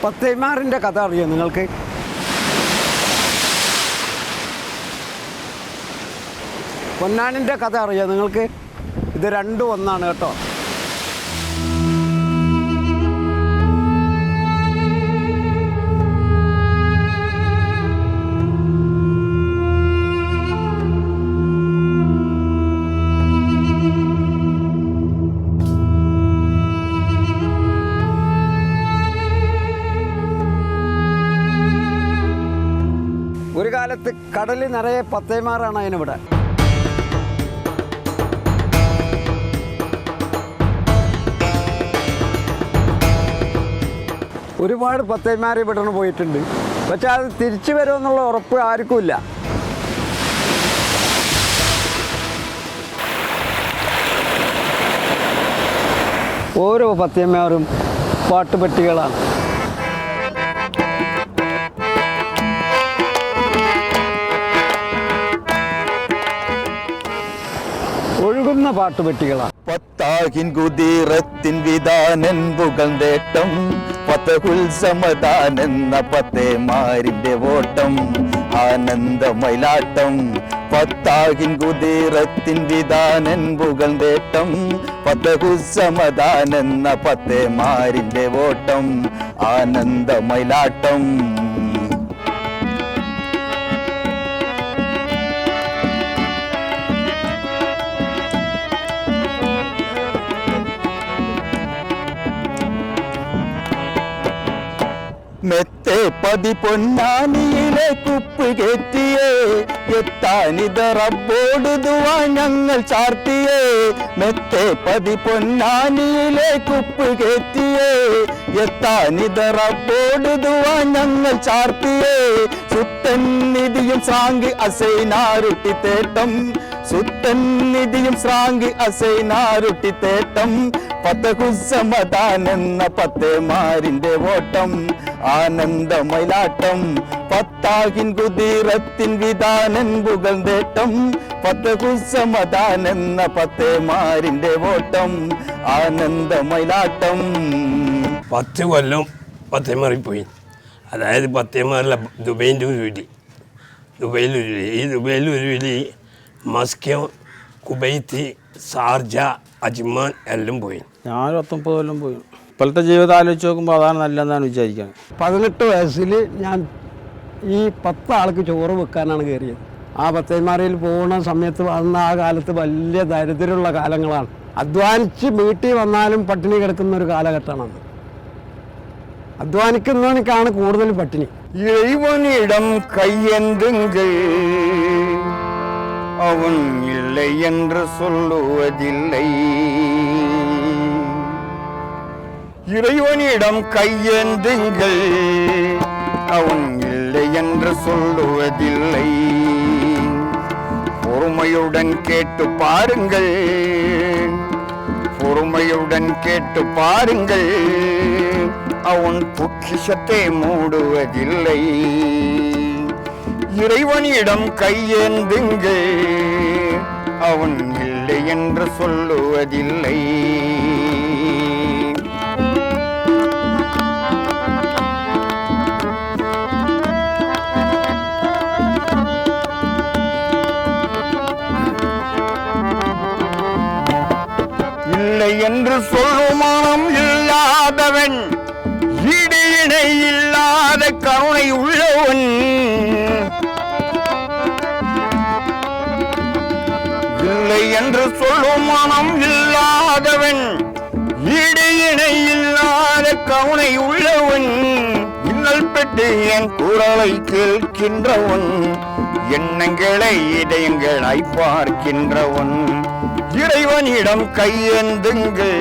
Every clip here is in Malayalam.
പത്തേമാറിൻ്റെ കഥ അറിയോ നിങ്ങൾക്ക്? പൊന്നാനിൻ്റെ കഥ അറിയോ നിങ്ങൾക്ക്? ഇത് രണ്ടും ഒന്നാണ് കേട്ടോ. ഒരു കാലത്ത് കടൽ നിറയെ പത്തേമാറാണ് അതിനിവിടെ. ഒരുപാട് പത്തേമാർ ഇവിടെ പോയിട്ടുണ്ട്. പക്ഷെ അത് തിരിച്ചു വരുമെന്നുള്ള ഉറപ്പ് ആർക്കുമില്ല. ഓരോ പത്തേമാരും പാട്ടുപെട്ടികളാണ്. ഒഴുകുന്ന പാട്ടുപെട്ടികളാണ്. പത്താകിൻ കുതിരത്തിൻ വിധാനൻ പുകഴ്ന്നേട്ടം, പത്തകുൽസമദാനെന്ന പത്തേമാരിന്റെ ഓട്ടം, ആനന്ദമയിലാട്ടം. പത്താകിൻ കുതിരത്തിൻ വിധാനൻ പുകഴ്ന്നേട്ടം, പത്തകുൽസമദാനെന്ന പത്തേമാരിന്റെ ഓട്ടം, ആനന്ദമയിലാട്ടം. മെത്തെ പതി പൊന്നാനിയിലെ കുപ്പ് കയറ്റിയേ, എത്താനിത റബ്ബോട് ദുആ ഞങ്ങൾ ചാർത്തിയേ. മെത്തെ പതി പൊന്നാനിയിലെ കുപ്പ് കയറ്റിയേ, എത്താനിത റബ്ബോട് ദുആ ഞങ്ങൾ ചാർത്തിയേ. സുത്തൻ നിധിയും സാങ്കി അസൈനാരുട്ടി തേട്ടം, സുത്തൻ നിധിയും സാങ്കി അസൈനാരുട്ടി തേട്ടം, പത്തകുസമദാനെന്ന പത്തേമാരിന്റെ ഓട്ടം, ആനന്ദമയിലാട്ടം. പത്താകിൻ കുതിരത്തിൻ വിധാനൻ പുകഴ്ന്നേട്ടം, പത്തകുസമദാനെന്ന പത്തേമാരിന്റെ ഓട്ടം, ആനന്ദമയിലാട്ടം. 10 കൊല്ലം പത്തേമാറിപ്പോയി. അതായത് പത്തേമാറിലെ ദുബൈൻ്റെ ഉരുളി, ദുബൈയിലൊരുളി, ഈ ദുബൈയിലൊരുളി മസ്കോ, കുവൈത്ത്, ഷാർജ, അജ്മാൻ എല്ലാം പോയി. ഞാൻ 19 കൊല്ലം പോയി. ഇപ്പോഴത്തെ ജീവിതം ആലോചിച്ച് നോക്കുമ്പോൾ അതാണ് നല്ലതെന്നാണ് വിചാരിക്കുന്നത്. 18 വയസ്സിൽ ഞാൻ ഈ 10 ആൾക്ക് ചോറ് വെക്കാനാണ് കയറിയത്. ആ പത്തേമാരിൽ പോകുന്ന സമയത്ത് അന്ന് ആ കാലത്ത് വലിയ ദരിദ്രമുള്ള കാലങ്ങളാണ്. അധ്വാനിച്ച് വീട്ടിൽ വന്നാലും പട്ടിണി കിടക്കുന്ന ഒരു കാലഘട്ടമാണ്. അധ്വാനിക്കുന്നവനക്കാണ് കൂടുതൽ പട്ടിണി. இறைவனிடம் கையெந்துங்கள், அவன் இல்லை என்று சொல்லுவதில்லை. இறைவனிடம் கையேந்துங்கள், அவன் இல்லை என்று சொல்லுவதில்லை. பொறுமையுடன் கேட்டு பாருங்கள், பொறுமையுடன் கேட்டு பாருங்கள், அவன் பொக்கிஷத்தை மூடுவதில்லை. இறைவனிடம் கையேந்துங்கள், அவன் இல்லை என்று சொல்லுவதில்லை. இல்லை என்று சொல்லும் மனம் இல்லாதவன், ஈடு இணை இல்லாத கருணை உள்ளவன். இல்லை என்று சொல்லும் மனம் இல்லாதவன், ஈடு இணை இல்லாத கருணை உள்ளவன். இன்னல் பெற்று என் குரலை கேட்கின்றவன், எண்ணங்களை இதயங்களாய் பார்க்கின்றவன். இறைவனிடம் கையேந்துங்கள்,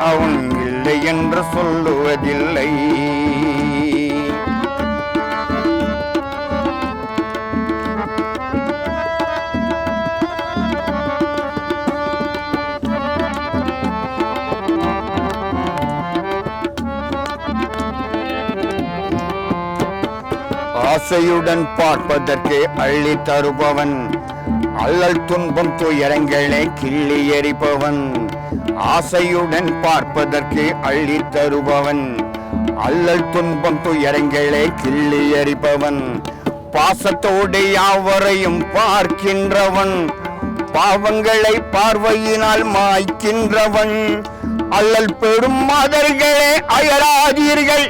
அவன் இல்லை என்று சொல்லுவதில்லை. ஆசையுடன் பார்ப்பதற்கு அள்ளி தருபவன், அல்லல் துன்பம் துயரங்களை கிள்ளி எறிபவன். ஆசையுடன் பார்ப்பதற்கு அள்ளி தருபவன், அல்லல் துன்பம் துயரங்களே கிள்ளி எறிபவன் பாசத்தோடு யாவரையும் பார்க்கின்றவன் பாவங்களை பார்வையினால் மாய்க்கின்றவன் அல்லல் பெரும் மாதர்களே அயராதீர்கள்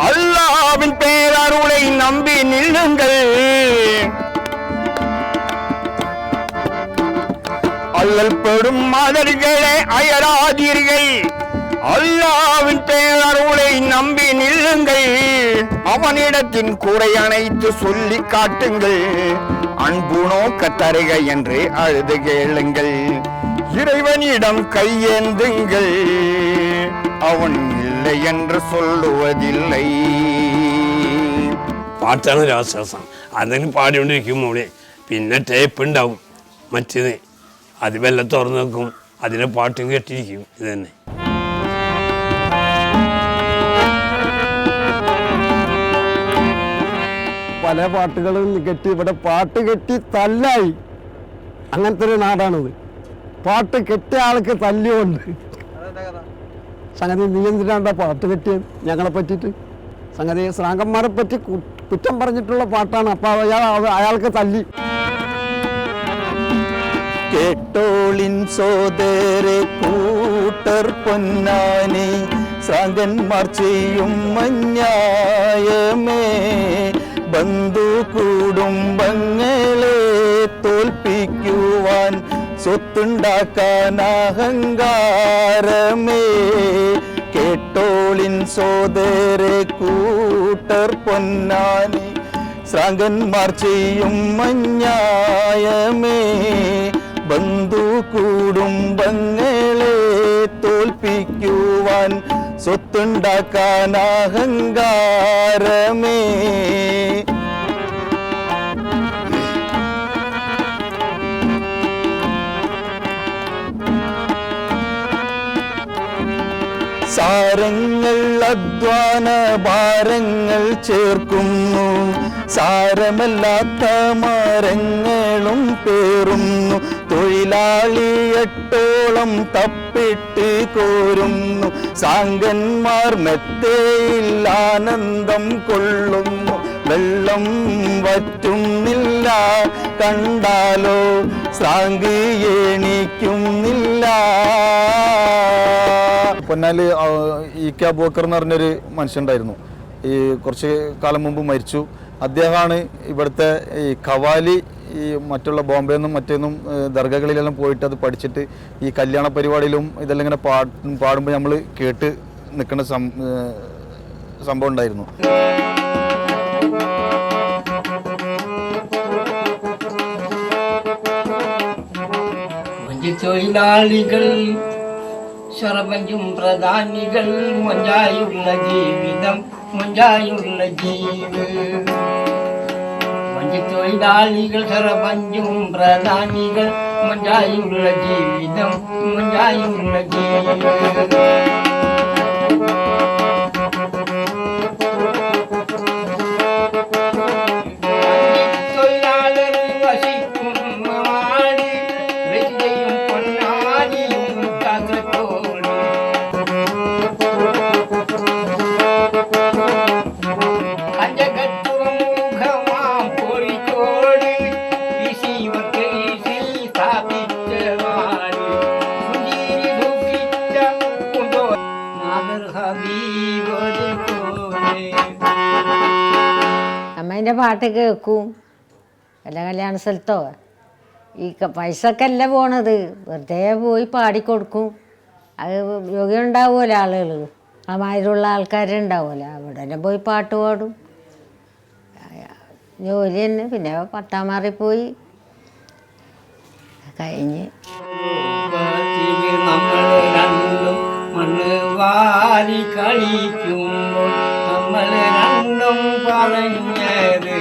அல்லாஹ்வின் பேரருளை நம்பி நில்லுங்கள் அல்லல் பெரும் மாதர்களே அயராதீர்கள் அல்லாஹ்வின் பேரருளை நம்பி நில்லுங்கள் அவனிடத்தின் கூரை அணைத்து சொல்லி காட்டுங்கள் அன்பு நோக்க தருக என்று அழுது கேளுங்கள் இறைவனிடம் கையேந்துங்கள் അവൻ ഇല്ല എന്ന് சொல்லுவதில்லை പാട്ടാണ് രാശ്വാസം അതിന് പാടിക്കൊണ്ടിരിക്കുമ്പോൾ പിന്നെ ടേപ്പ് ഉണ്ടാവും മറ്റേത് അത് വെല്ലം തുറന്നു വെക്കും അതിനെ പാട്ടും കേട്ടിരിക്കും ഇത് തന്നെ. പല പാട്ടുകളും കെട്ടി ഇവിടെ പാട്ട് കെട്ടി തല്ലായി അങ്ങനത്തെ ഒരു നാടാണിത്. പാട്ട് കെട്ടിയ ആൾക്ക് തല്ലിയുണ്ട്. സംഗതി നീ എന്തിനാണ്ടാ പാട്ട് കെട്ടിയത് ഞങ്ങളെ പറ്റിയിട്ട്? സംഗതി ശ്രാങ്കന്മാരെ പറ്റി കുറ്റം പറഞ്ഞിട്ടുള്ള പാട്ടാണ്. അപ്പോൾ അയാൾക്ക് തല്ലി. കേട്ടോളിൻ സോദരെ കൂട്ടർ പൊന്നാനി ശ്രാങ്കന്മാർ ചെയ്യും മഞ്ഞായമേ ബന്ധു കുടുംബങ്ങളെ തോൽപ്പിക്കുവാൻ സ്വത്തുണ്ടാക്കാൻ അഹങ്കാരമേ കേട്ടോളിൻ സോദരെ കൂട്ടർ പൊന്നാനി ശ്രാങ്കന്മാർ ചെയ്യും മഞ്ഞായമേ ബന്ധു കുടുംബങ്ങളെ തോൽപ്പിക്കുവാൻ സ്വത്തുണ്ടാക്കാൻ അഹങ്കാരമേ സാരങ്ങൾ അധ്വാന ഭാരങ്ങൾ ചേർക്കുന്നു സാരമല്ലാത്ത മരങ്ങളും പേറുന്നു തൊഴിലാളി എട്ടോളം തപ്പിട്ട് കോരുന്നു സാങ്കന്മാർ മെത്തയിൽ ആനന്ദം കൊള്ളുന്നു വെള്ളം വറ്റുന്നില്ല കണ്ടാലോ സ്രാങ്ക് എണീക്കുന്നില്ല. പൊന്നാല് ഇ കെ അബൂബക്കർ എന്ന് പറഞ്ഞൊരു മനുഷ്യനുണ്ടായിരുന്നു. ഈ കുറച്ച് കാലം മുമ്പ് മരിച്ചു. അദ്ദേഹമാണ് ഇവിടുത്തെ ഈ ഖവാലി ഈ മറ്റുള്ള ബോംബെ നിന്നും മറ്റേന്നും ദർഗകളിലെല്ലാം പോയിട്ട് അത് പഠിച്ചിട്ട് ഈ കല്യാണ പരിപാടിയിലും ഇതെല്ലാം ഇങ്ങനെ പാടുമ്പോൾ നമ്മൾ കേട്ട് നിൽക്കുന്ന സംഭവം ഉണ്ടായിരുന്നു. തൊഴിലാളികൾ സർവജും പ്രധാനികൾ മൊഞ്ചായുള്ള ജീവിതം മൊഞ്ചായുള്ള തൊഴിലാളികൾ സർവജും പ്രധാനികൾ മൊഞ്ചായുള്ള ജീവിതം മൊഞ്ചായുള്ള അമ്മേൻ്റെ പാട്ട് കേൾക്കും. വല്ല കല്യാണ സ്ഥലത്തോ ഈ പൈസക്കല്ല പോണത്, വെറുതെ പോയി പാടിക്കൊടുക്കും. അത് യോഗ്യം ഉണ്ടാവുമല്ലോ ആളുകൾ, അമാതിരിയുള്ള ആൾക്കാരുണ്ടാവുമല്ലോ, അവിടെ തന്നെ പോയി പാട്ട് പാടും. ജോലി തന്നെ. പിന്നെ പട്ടാമാറിപ്പോയി കഴിഞ്ഞ് നമ്മൾ രണ്ടും മണ്ണ് വാരി കളിക്കുമ്പോൾ നമ്മൾ രണ്ടും പറഞ്ഞത്